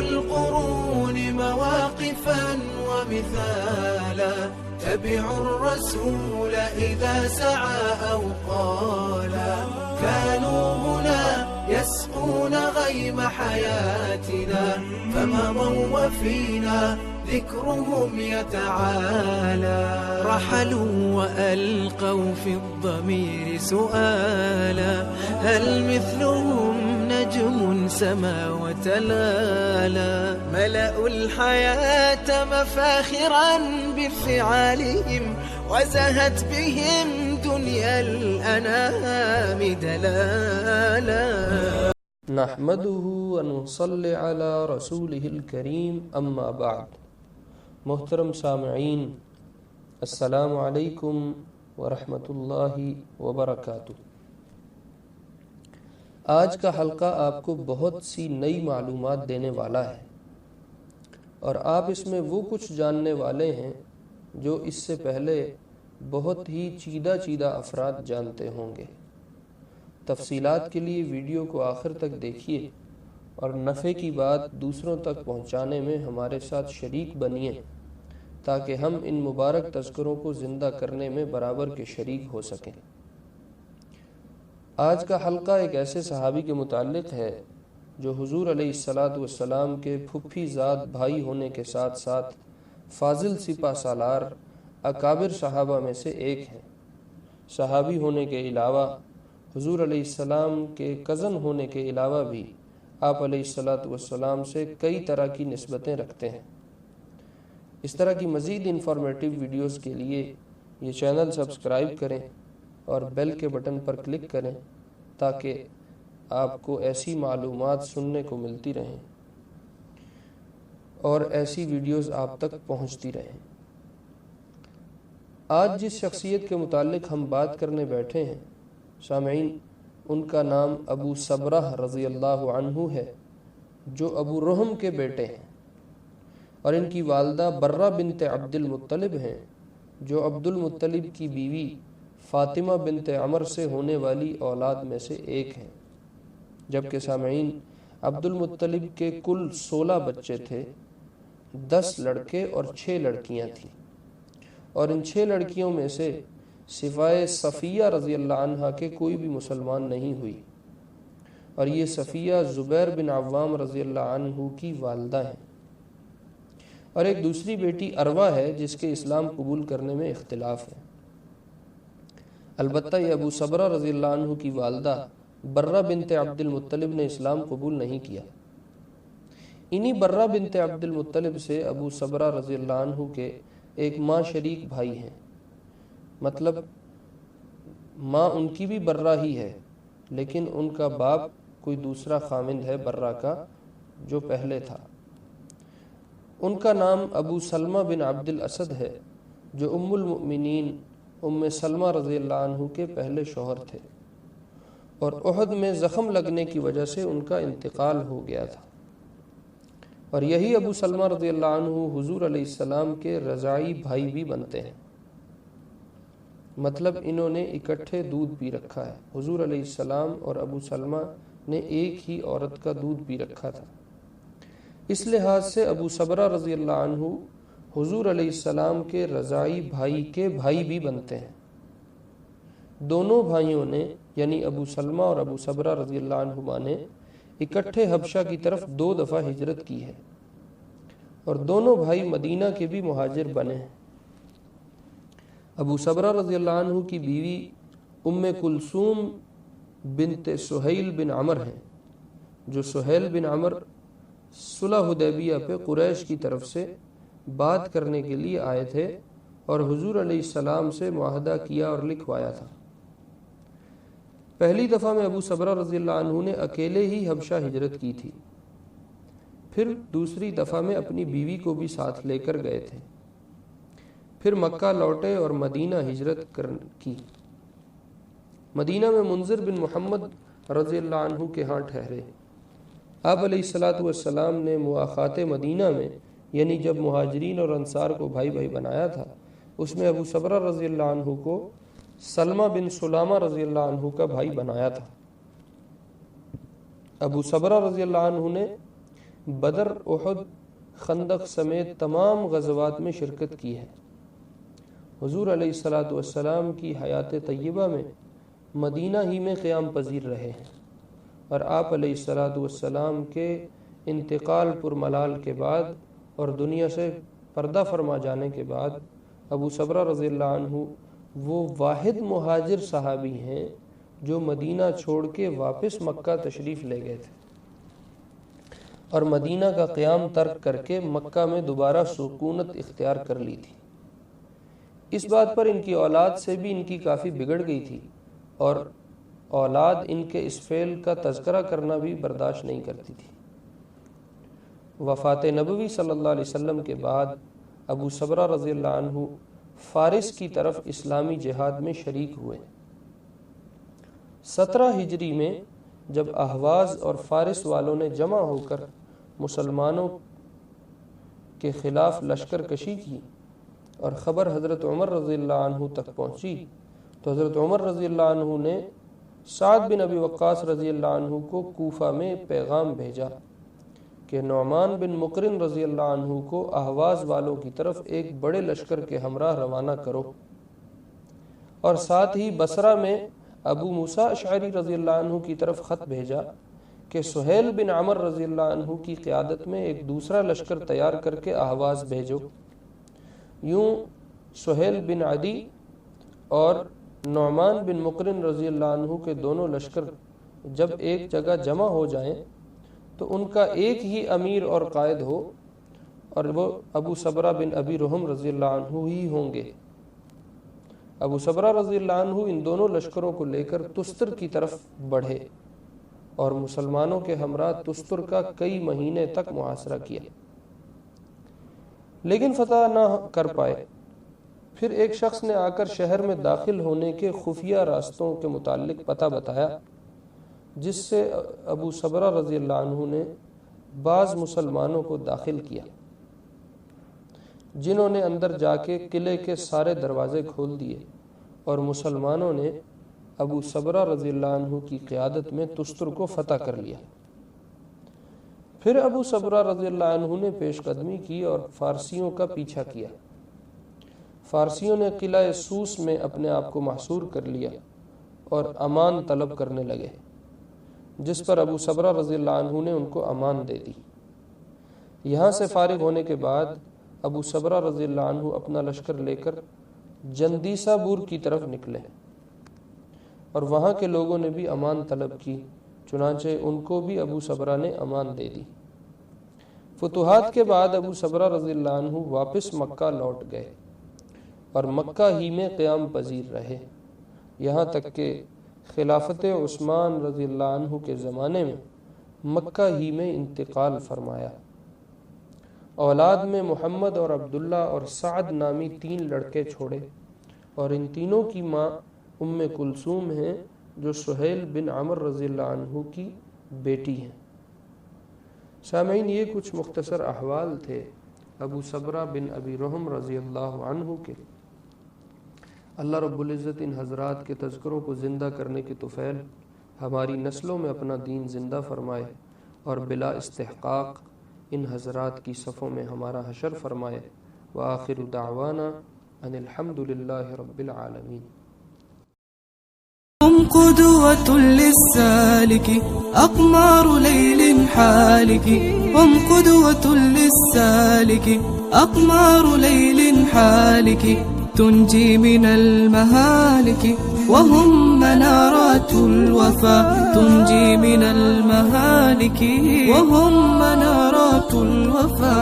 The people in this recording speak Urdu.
القرون مواقفا ومثالا تبعوا الرسول إذا سعى أو قالا كانوا هنا يسقون غيم حياتنا فمضوا وفينا ذكرهم يتعالى رحلوا وألقوا في الضمير سؤالا هل مثلهم نجم سما وتلالا ملأوا الحياة مفاخرا بفعالهم وزهت بهم دنيا الأنام دلالا نحمده ونصلي على رسوله الكريم اما بعد. محترم سامعین، السلام علیکم ورحمۃ اللہ وبرکاتہ۔ آج کا حلقہ آپ کو بہت سی نئی معلومات دینے والا ہے، اور آپ اس میں وہ کچھ جاننے والے ہیں جو اس سے پہلے بہت ہی چیدہ افراد جانتے ہوں گے۔ تفصیلات کے لیے ویڈیو کو آخر تک دیکھیے اور نفع کی بات دوسروں تک پہنچانے میں ہمارے ساتھ شریک بنیے تاکہ ہم ان مبارک تذکروں کو زندہ کرنے میں برابر کے شریک ہو سکیں۔ آج کا حلقہ ایک ایسے صحابی کے متعلق ہے جو حضور علیہ السلام کے پھپھی زاد بھائی ہونے کے ساتھ ساتھ فاضل سپہ سالار اکابر صحابہ میں سے ایک ہیں۔ صحابی ہونے کے علاوہ حضور علیہ السلام کے کزن ہونے کے علاوہ بھی آپ علیہ السلام سے کئی طرح کی نسبتیں رکھتے ہیں۔ اس طرح کی مزید انفارمیٹو ویڈیوز کے لیے یہ چینل سبسکرائب کریں اور بیل کے بٹن پر کلک کریں تاکہ آپ کو ایسی معلومات سننے کو ملتی رہیں اور ایسی ویڈیوز آپ تک پہنچتی رہیں۔ آج جس شخصیت کے متعلق ہم بات کرنے بیٹھے ہیں سامعین، ان کا نام ابو صبرہ رضی اللہ عنہ ہے، جو ابو رحم کے بیٹے ہیں، اور ان کی والدہ برہ بنت عبد المطلب ہیں، جو عبد المطلب کی بیوی فاطمہ بنت عمر سے ہونے والی اولاد میں سے ایک ہیں۔ جبکہ سامعین، عبد المطلب کے کل 16 بچے تھے، 10 لڑکے اور 6 لڑکیاں تھیں، اور ان 6 لڑکیوں میں سے سوائے صفیہ رضی اللہ عنہ کے کوئی بھی مسلمان نہیں ہوئی، اور یہ صفیہ زبیر بن عوام رضی اللہ عنہ کی والدہ ہیں، اور ایک دوسری بیٹی عروہ ہے جس کے اسلام قبول کرنے میں اختلاف ہے۔ البتہ یہ ابو صبرہ رضی اللہ عنہ کی والدہ برہ بنت عبد المطلب نے اسلام قبول نہیں کیا۔ انہی برہ بنت عبد المطلب سے ابو صبرہ رضی اللہ عنہ کے ایک ماں شریک بھائی ہیں، مطلب ماں ان کی بھی برہ ہی ہے، لیکن ان کا باپ کوئی دوسرا خامند ہے برہ کا جو پہلے تھا۔ ان کا نام ابو سلمہ بن عبد الاسد ہے، جو ام المؤمنین ام سلمہ رضی اللہ عنہ کے پہلے شوہر تھے، اور احد میں زخم لگنے کی وجہ سے ان کا انتقال ہو گیا تھا، اور یہی ابو سلمہ رضی اللہ عنہ حضور علیہ السلام کے رضاعی بھائی بھی بنتے ہیں، مطلب انہوں نے اکٹھے دودھ پی رکھا ہے۔ حضور علیہ السلام اور ابو سلمہ نے ایک ہی عورت کا دودھ پی رکھا تھا، اس لحاظ سے ابو صبرہ رضی اللہ عنہ حضور علیہ السلام کے رضاعی بھائی کے بھائی بھی بنتے ہیں۔ دونوں بھائیوں نے یعنی ابو سلمہ اور ابو صبرہ رضی اللہ عنہما نے اکٹھے حبشہ کی طرف 2 دفعہ ہجرت کی ہے، اور دونوں بھائی مدینہ کے بھی مہاجر بنے ہیں۔ ابو صبرہ رضی اللہ عنہ کی بیوی ام کلثوم بنت سہیل بن عمر ہیں، جو سہیل بن عمر صلح حدیبیہ پہ قریش کی طرف سے بات کرنے کے لیے آئے تھے اور حضور علیہ السلام سے معاہدہ کیا اور لکھوایا تھا۔ پہلی دفعہ میں ابو صبرہ رضی اللہ عنہ نے اکیلے ہی حبشہ ہجرت کی تھی، پھر دوسری دفعہ میں اپنی بیوی کو بھی ساتھ لے کر گئے تھے، پھر مکہ لوٹے اور مدینہ ہجرت کی۔ مدینہ میں منذر بن محمد رضی اللہ عنہ کے ہاں ٹھہرے۔ آپ علیہ السلام نے مواخات مدینہ میں یعنی جب مہاجرین اور انصار کو بھائی بھائی بنایا تھا، اس میں ابو صبرہ رضی اللہ عنہ کو سلمہ بن سلامہ رضی اللہ عنہ کا بھائی بنایا تھا۔ ابو صبرہ رضی اللہ عنہ نے بدر، احد، خندق سمیت تمام غزوات میں شرکت کی ہے۔ حضور علیہ الصلوۃ والسلام کی حیات طیبہ میں مدینہ ہی میں قیام پذیر رہے ہیں، اور آپ علیہ الصلوۃ والسلام کے انتقال پر ملال کے بعد اور دنیا سے پردہ فرما جانے کے بعد ابو صبرہ رضی اللہ عنہ وہ واحد مہاجر صحابی ہیں جو مدینہ چھوڑ کے واپس مکہ تشریف لے گئے تھے اور مدینہ کا قیام ترک کر کے مکہ میں دوبارہ سکونت اختیار کر لی تھی۔ اس بات پر ان کی اولاد سے بھی ان کی کافی بگڑ گئی تھی، اور اولاد ان کے اس فعل کا تذکرہ کرنا بھی برداشت نہیں کرتی تھی۔ وفات نبوی صلی اللہ علیہ وسلم کے بعد ابو صبرہ رضی اللہ عنہ فارس کی طرف اسلامی جہاد میں شریک ہوئے۔ 17 ہجری میں جب اہواز اور فارس والوں نے جمع ہو کر مسلمانوں کے خلاف لشکر کشی کی اور خبر حضرت عمر رضی اللہ عنہ تک پہنچی، تو حضرت عمر رضی اللہ عنہ نے سعد بن ابی وقاص رضی اللہ عنہ کو کوفہ میں پیغام بھیجا کہ نعمان بن مقرن رضی اللہ عنہ کو اہواز والوں کی طرف ایک بڑے لشکر کے ہمراہ روانہ کرو، اور ساتھ ہی بصرہ میں ابو موسیٰ اشعری رضی اللہ عنہ کی طرف خط بھیجا کہ سہیل بن عمر رضی اللہ عنہ کی قیادت میں ایک دوسرا لشکر تیار کر کے اہواز بھیجو۔ یوں سہیل بن عدی اور نعمان بن مقرن رضی اللہ عنہ کے دونوں لشکر جب ایک جگہ جمع ہو جائیں تو ان کا ایک ہی امیر اور قائد ہو، اور وہ ابو صبرہ بن ابی رحم رضی اللہ عنہ ہی ہوں گے۔ ابو صبرہ رضی اللہ عنہ ان دونوں لشکروں کو لے کر تستر کی طرف بڑھے اور مسلمانوں کے ہمراہ تستر کا کئی مہینے تک محاصرہ کیا، لیکن فتح نہ کر پائے۔ پھر ایک شخص نے آ کر شہر میں داخل ہونے کے خفیہ راستوں کے متعلق پتہ بتایا، جس سے ابو صبرہ رضی اللہ عنہ نے بعض مسلمانوں کو داخل کیا، جنہوں نے اندر جا کے قلعے کے سارے دروازے کھول دیے، اور مسلمانوں نے ابو صبرہ رضی اللہ عنہ کی قیادت میں تستر کو فتح کر لیا۔ پھر ابو صبرہ رضی اللہ عنہ نے پیش قدمی کی اور فارسیوں کا پیچھا کیا۔ فارسیوں نے قلعہ سوس میں اپنے آپ کو محصور کر لیا اور امان طلب کرنے لگے، جس پر ابو صبرہ رضی اللہ عنہ نے ان کو امان دے دی۔ یہاں سے فارغ ہونے کے بعد ابو صبرہ رضی اللہ عنہ اپنا لشکر لے کر جندیسہ بور کی طرف نکلے، اور وہاں کے لوگوں نے بھی امان طلب کی، چنانچہ ان کو بھی ابو صبرہ نے امان دے دی۔ فتوحات کے بعد ابو صبرہ رضی اللہ عنہ واپس مکہ لوٹ گئے اور مکہ ہی میں قیام پذیر رہے، یہاں تک کہ خلافت عثمان رضی اللہ عنہ کے زمانے میں مکہ ہی میں انتقال فرمایا۔ اولاد میں محمد اور عبداللہ اور سعد نامی 3 لڑکے چھوڑے، اور ان تینوں کی ماں ام کلثوم ہیں جو سہیل بن عمر رضی اللہ عنہ کی بیٹی ہیں۔ سامعین، یہ کچھ مختصر احوال تھے ابو صبرہ بن ابی رحم رضی اللہ عنہ کے۔ اللہ رب العزت ان حضرات کے تذکروں کو زندہ کرنے کی توفیق ہماری نسلوں میں اپنا دین زندہ فرمائے، اور بلا استحقاق ان حضرات کی صفوں میں ہمارا حشر فرمائے۔ وآخر دعوانا ان الحمد للہ رب العالمین۔ هم قدوة للسالك أقمار ليل حالك، هم قدوة للسالك أقمار ليل حالك، تنجي من المهالك، وهم منارات الوفا تنجي من المهالك، وهم منارات الوفا